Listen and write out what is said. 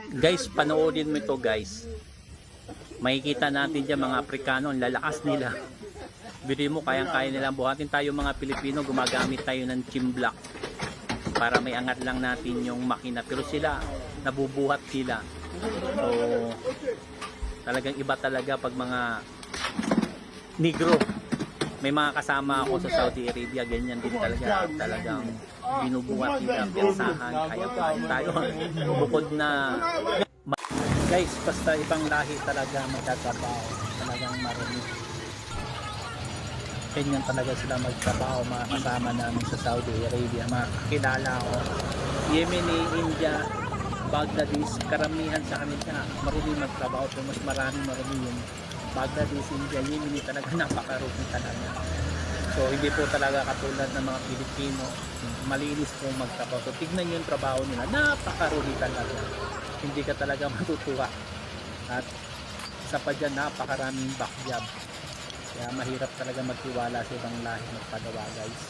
Guys, panoodin mo ito guys. Makikita natin dyan mga Aprikano, ang lalakas nila. Bili mo, kayang-kaya nilang buhatin. Tayo mga Pilipino, gumagamit tayo ng chimblock para may angat lang natin yung makina. Pero sila, nabubuhat sila. So, talagang iba talaga pag mga negro. May mga kasama ako sa Saudi Arabia, ganyan din talaga. Talagang binubuhat nila, persahan, kaya tayo. Bukod na guys, basta ibang lahi talaga magtatrabaho, talagang marami. Ganyan talaga sila magtrabaho, mga kasama namin sa Saudi Arabia, mga kakilala ko. Yemeni, India, Bangladesh, karamihan sa kanila marunong magtrabaho, pero mas marami yung Bangladesh, India, Yemeni, talaga napakarami talaga. So hindi po talaga katulad ng mga Pilipino, malinis po magtrabaho. So tignan nyo yung trabaho nila, napakarami talaga. Hindi ka talaga matutuwa. At isa pa dyan, napakaraming backjob. Kaya mahirap talaga magtiwala sa ibang lahi magpagawa guys.